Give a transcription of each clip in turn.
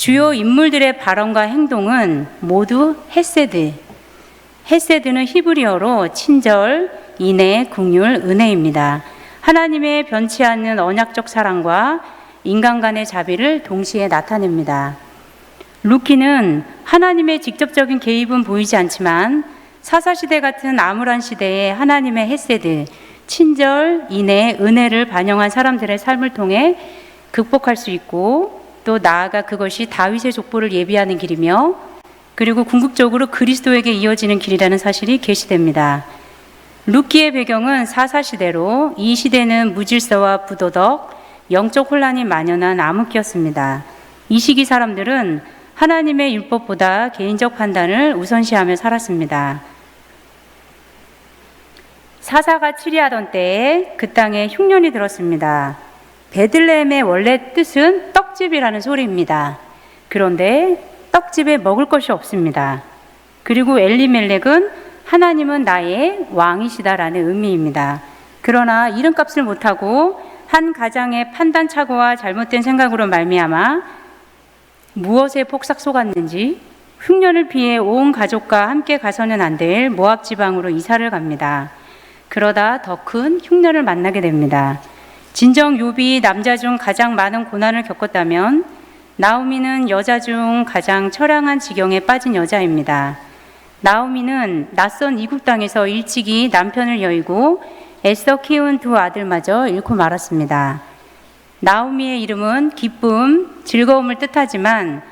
주요 인물들의 발언과 행동은 모두 헤세드. 헤세드는 히브리어로 친절, 인애, 긍휼, 은혜입니다. 하나님의 변치 않는 언약적 사랑과 인간 간의 자비를 동시에 나타냅니다. 루키는 하나님의 직접적인 개입은 보이지 않지만 사사시대 같은 암울한 시대에 하나님의 헤세드, 친절, 인애, 은혜를 반영한 사람들의 삶을 통해 극복할 수 있고, 또 나아가 그것이 다윗의 족보를 예비하는 길이며, 그리고 궁극적으로 그리스도에게 이어지는 길이라는 사실이 계시됩니다. 루키의 배경은 사사시대로 이 시대는 무질서와 부도덕, 영적 혼란이 만연한 암흑기였습니다. 이 시기 사람들은 하나님의 율법보다 개인적 판단을 우선시하며 살았습니다. 사사가 치리하던 때에 그 땅에 흉년이 들었습니다. 베들레헴의 원래 뜻은 떡집이라는 소리입니다. 그런데 떡집에 먹을 것이 없습니다. 그리고 엘리멜렉은 하나님은 나의 왕이시다라는 의미입니다. 그러나 이름값을 못하고 한 가장의 판단착오와 잘못된 생각으로 말미암아 무엇에 폭삭 속았는지 흉년을 피해 온 가족과 함께 가서는 안 될 모압 지방으로 이사를 갑니다. 그러다 더 큰 흉년을 만나게 됩니다. 진정 욥이 남자 중 가장 많은 고난을 겪었다면 나오미는 여자 중 가장 처량한 지경에 빠진 여자입니다. 나오미는 낯선 이국 땅에서 일찍이 남편을 여의고 애써 키운 두 아들마저 잃고 말았습니다. 나오미의 이름은 기쁨, 즐거움을 뜻하지만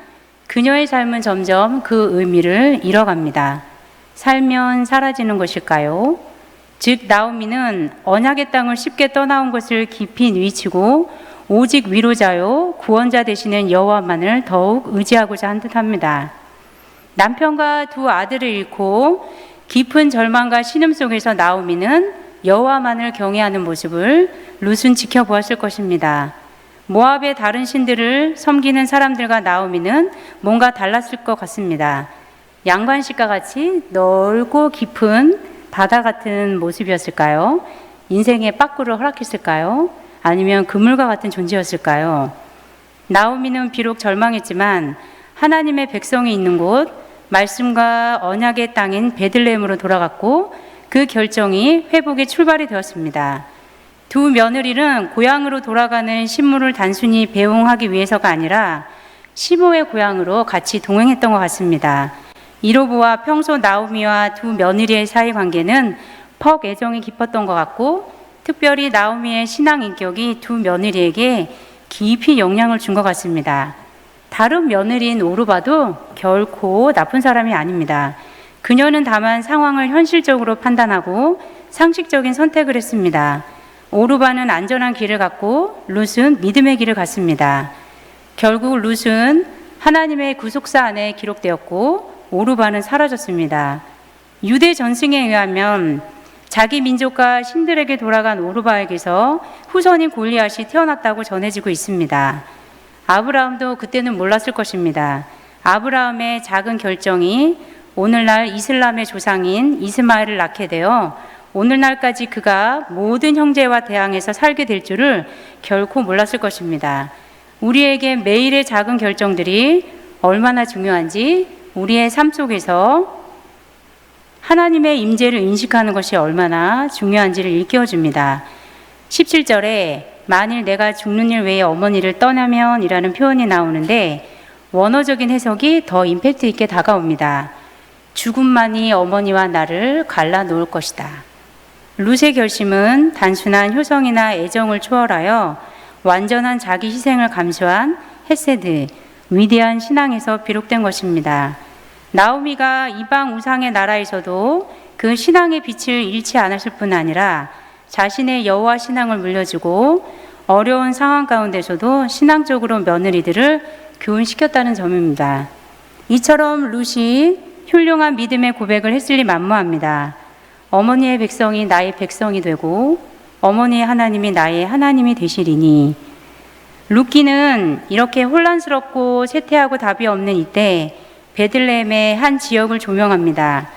그녀의 삶은 점점 그 의미를 잃어갑니다. 살면 사라지는 것일까요? 즉 나오미는 언약의 땅을 쉽게 떠나온 것을 깊이 뉘치고 오직 위로자요 구원자 되시는 여호와만을 더욱 의지하고자 한 듯합니다. 남편과 두 아들을 잃고 깊은 절망과 신음 속에서 나오미는 여호와만을 경외하는 모습을 룻은 지켜보았을 것입니다. 모압의 다른 신들을 섬기는 사람들과 나오미는 뭔가 달랐을 것 같습니다. 양관식과 같이 넓고 깊은 바다 같은 모습이었을까요? 인생의 빠꾸를 허락했을까요? 아니면 그물과 같은 존재였을까요? 나오미는 비록 절망했지만 하나님의 백성이 있는 곳, 말씀과 언약의 땅인 베들레헴으로 돌아갔고 그 결정이 회복의 출발이 되었습니다. 두 며느리는 고향으로 돌아가는 신부를 단순히 배웅하기 위해서가 아니라 시모의 고향으로 같이 동행했던 것 같습니다. 이로 보아 평소 나오미와 두 며느리의 사이 관계는 퍽 애정이 깊었던 것 같고, 특별히 나오미의 신앙 인격이 두 며느리에게 깊이 영향을 준 것 같습니다. 다른 며느리인 오르바도 결코 나쁜 사람이 아닙니다. 그녀는 다만 상황을 현실적으로 판단하고 상식적인 선택을 했습니다. 오르바는 안전한 길을 갔고 룻은 믿음의 길을 갔습니다. 결국 룻은 하나님의 구속사 안에 기록되었고 오르바는 사라졌습니다. 유대 전승에 의하면 자기 민족과 신들에게 돌아간 오르바에게서 후손인 골리앗이 태어났다고 전해지고 있습니다. 아브라함도 그때는 몰랐을 것입니다. 아브라함의 작은 결정이 오늘날 이슬람의 조상인 이스마엘을 낳게 되어 오늘날까지 그가 모든 형제와 대항해서 살게 될 줄을 결코 몰랐을 것입니다. 우리에게 매일의 작은 결정들이 얼마나 중요한지, 우리의 삶 속에서 하나님의 임재를 인식하는 것이 얼마나 중요한지를 일깨워줍니다. 17절에 만일 내가 죽는 일 외에 어머니를 떠나면 이라는 표현이 나오는데 원어적인 해석이 더 임팩트 있게 다가옵니다. 죽음만이 어머니와 나를 갈라놓을 것이다. 룻의 결심은 단순한 효성이나 애정을 초월하여 완전한 자기 희생을 감수한 헤세드, 위대한 신앙에서 비롯된 것입니다. 나오미가 이방 우상의 나라에서도 그 신앙의 빛을 잃지 않았을 뿐 아니라 자신의 여호와 신앙을 물려주고 어려운 상황 가운데서도 신앙적으로 며느리들을 교훈시켰다는 점입니다. 이처럼 룻이 훌륭한 믿음의 고백을 했을리 만무합니다. 어머니의 백성이 나의 백성이 되고 어머니의 하나님이 나의 하나님이 되시리니. 룻기는 이렇게 혼란스럽고 쇠퇴하고 답이 없는 이때 베들레헴의 한 지역을 조명합니다.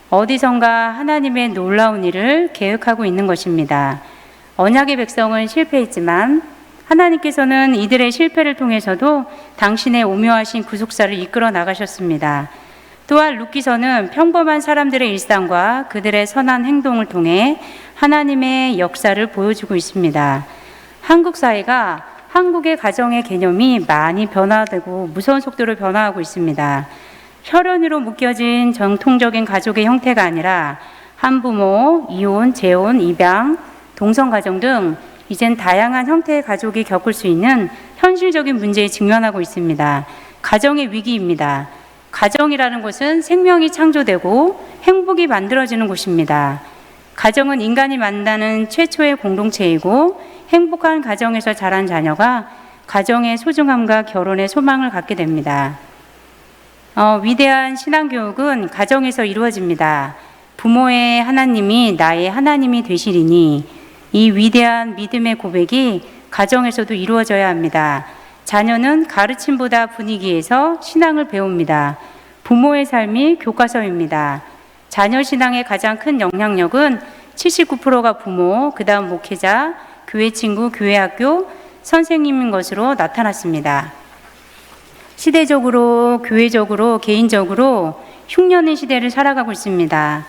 어디선가 하나님의 놀라운 일을 계획하고 있는 것입니다. 언약의 백성은 실패했지만 하나님께서는 이들의 실패를 통해서도 당신의 오묘하신 구속사를 이끌어 나가셨습니다. 또한 룻기서는 평범한 사람들의 일상과 그들의 선한 행동을 통해 하나님의 역사를 보여주고 있습니다. 한국 사회가 한국의 가정의 개념이 많이 변화되고 무서운 속도로 변화하고 있습니다. 혈연으로 묶여진 정통적인 가족의 형태가 아니라 한부모, 이혼, 재혼, 입양, 동성가정 등 이젠 다양한 형태의 가족이 겪을 수 있는 현실적인 문제에 직면하고 있습니다. 가정의 위기입니다. 가정이라는 것은 생명이 창조되고 행복이 만들어지는 곳입니다. 가정은 인간이 만나는 최초의 공동체이고 행복한 가정에서 자란 자녀가 가정의 소중함과 결혼의 소망을 갖게 됩니다. 위대한 신앙교육은 가정에서 이루어집니다. 부모의 하나님이 나의 하나님이 되시리니 이 위대한 믿음의 고백이 가정에서도 이루어져야 합니다. 자녀는 가르침보다 분위기에서 신앙을 배웁니다. 부모의 삶이 교과서입니다. 자녀 신앙의 가장 큰 영향력은 79%가 부모, 그 다음 목회자, 교회 친구, 교회 학교, 선생님인 것으로 나타났습니다. 시대적으로, 교회적으로, 개인적으로 흉년의 시대를 살아가고 있습니다.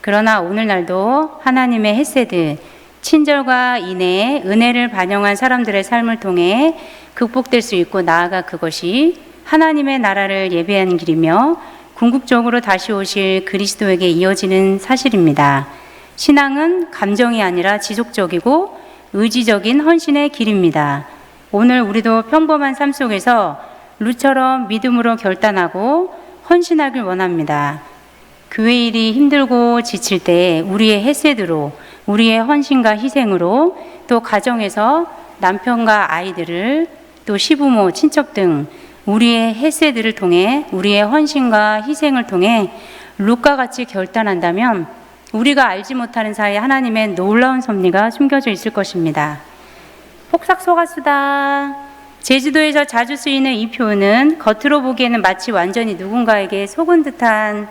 그러나 오늘날도 하나님의 헤세드, 친절과 인애, 은혜를 반영한 사람들의 삶을 통해 극복될 수 있고 나아가 그것이 하나님의 나라를 예배하는 길이며 궁극적으로 다시 오실 그리스도에게 이어지는 사실입니다. 신앙은 감정이 아니라 지속적이고 의지적인 헌신의 길입니다. 오늘 우리도 평범한 삶 속에서 룻처럼 믿음으로 결단하고 헌신하길 원합니다. 교회 일이 힘들고 지칠 때 우리의 헤세드로, 우리의 헌신과 희생으로, 또 가정에서 남편과 아이들을, 또 시부모, 친척 등 우리의 헤세드를 통해, 우리의 헌신과 희생을 통해 룻과 같이 결단한다면 우리가 알지 못하는 사이에 하나님의 놀라운 섭리가 숨겨져 있을 것입니다. 폭삭소가수다. 제주도에서 자주 쓰이는 이 표현은 겉으로 보기에는 마치 완전히 누군가에게 속은 듯한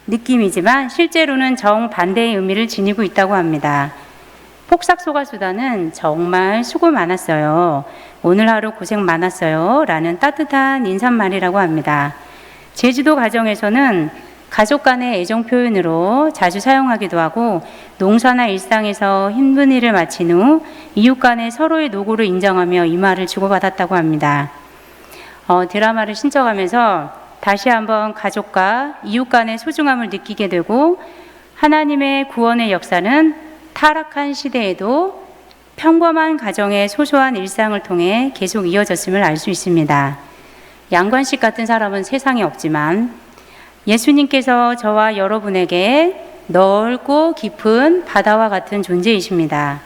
느낌이지만 실제로는 정반대의 의미를 지니고 있다고 합니다. 폭삭소가수다는 정말 수고 많았어요, 오늘 하루 고생 많았어요 라는 따뜻한 인사말이라고 합니다. 제주도 가정에서는 가족 간의 애정 표현으로 자주 사용하기도 하고, 농사나 일상에서 힘든 일을 마친 후 이웃 간에 서로의 노고를 인정하며 이 말을 주고받았다고 합니다. 드라마를 신청하면서 다시 한번 가족과 이웃 간의 소중함을 느끼게 되고, 하나님의 구원의 역사는 타락한 시대에도 평범한 가정의 소소한 일상을 통해 계속 이어졌음을 알 수 있습니다. 양관식 같은 사람은 세상에 없지만 예수님께서 저와 여러분에게 넓고 깊은 바다와 같은 존재이십니다.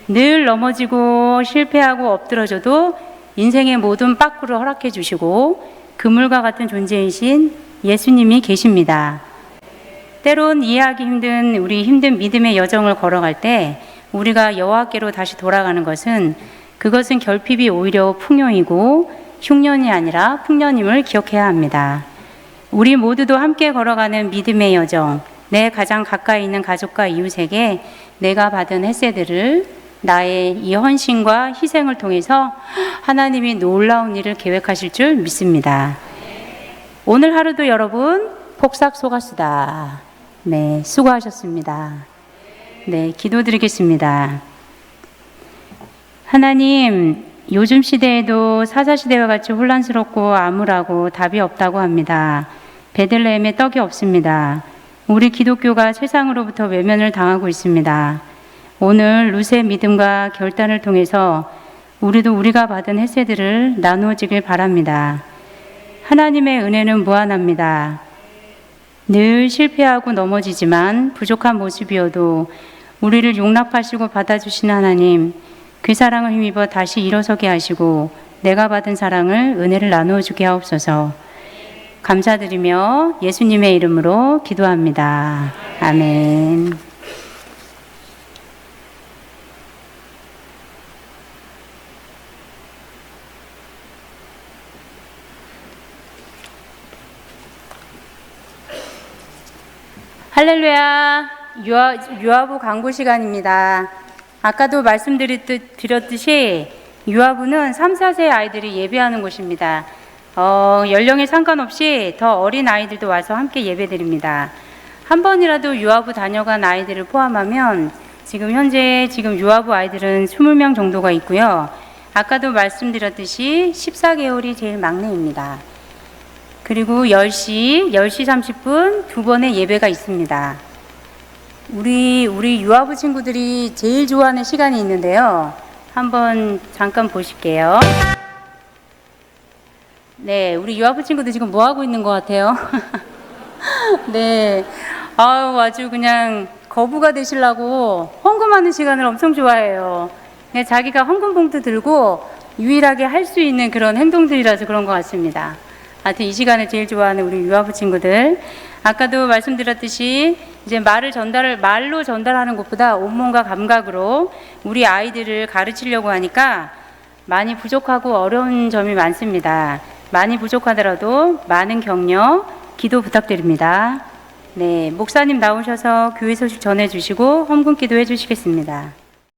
늘 넘어지고 실패하고 엎드러져도 인생의 모든 빠꾸를 허락해 주시고 그물과 같은 존재이신 예수님이 계십니다. 때론 이해하기 힘든 우리 힘든 믿음의 여정을 걸어갈 때 우리가 여호와께로 다시 돌아가는 것은, 그것은 결핍이 오히려 풍요이고 흉년이 아니라 풍년임을 기억해야 합니다. 우리 모두도 함께 걸어가는 믿음의 여정, 내 가장 가까이 있는 가족과 이웃에게 내가 받은 헤세드를, 나의 이 헌신과 희생을 통해서 하나님이 놀라운 일을 계획하실 줄 믿습니다. 오늘 하루도 여러분 폭삭소가수다. 네, 수고하셨습니다. 네, 기도드리겠습니다. 하나님, 요즘 시대에도 사사시대와 같이 혼란스럽고 암울하고 답이 없다고 합니다. 베들레헴에 떡이 없습니다. 우리 기독교가 세상으로부터 외면을 당하고 있습니다. 오늘 룻의 믿음과 결단을 통해서 우리도 우리가 받은 헤세드를 나누어지길 바랍니다. 하나님의 은혜는 무한합니다. 늘 실패하고 넘어지지만 부족한 모습이어도 우리를 용납하시고 받아주신 하나님, 그 사랑을 힘입어 다시 일어서게 하시고 내가 받은 사랑을, 은혜를 나누어 주게 하옵소서. 감사드리며 예수님의 이름으로 기도합니다. 아멘. 할렐루야. 유아부 광고 시간입니다. 아까도 말씀드렸듯이 유아부는 3, 4세 아이들이 예배하는 곳입니다. 연령에 상관없이 더 어린 아이들도 와서 함께 예배드립니다. 한 번이라도 유아부 다녀간 아이들을 포함하면 현재 유아부 아이들은 20명 정도가 있고요. 아까도 말씀드렸듯이 14개월이 제일 막내입니다. 그리고 10시 30분 두 번의 예배가 있습니다. 우리 유아부 친구들이 제일 좋아하는 시간이 있는데요. 한번 잠깐 보실게요. 네, 우리 유아부 친구들 지금 뭐 하고 있는 것 같아요? 네, 아주 그냥 거부가 되시려고 헌금하는 시간을 엄청 좋아해요. 그냥 자기가 헌금 봉투 들고 유일하게 할 수 있는 그런 행동들이라서 그런 것 같습니다. 하여튼 이 시간을 제일 좋아하는 우리 유아부 친구들. 아까도 말씀드렸듯이 이제 말로 전달하는 것보다 온몸과 감각으로 우리 아이들을 가르치려고 하니까 많이 부족하고 어려운 점이 많습니다. 많이 부족하더라도 많은 격려, 기도 부탁드립니다. 네, 목사님 나오셔서 교회 소식 전해주시고 헌금 기도해 주시겠습니다.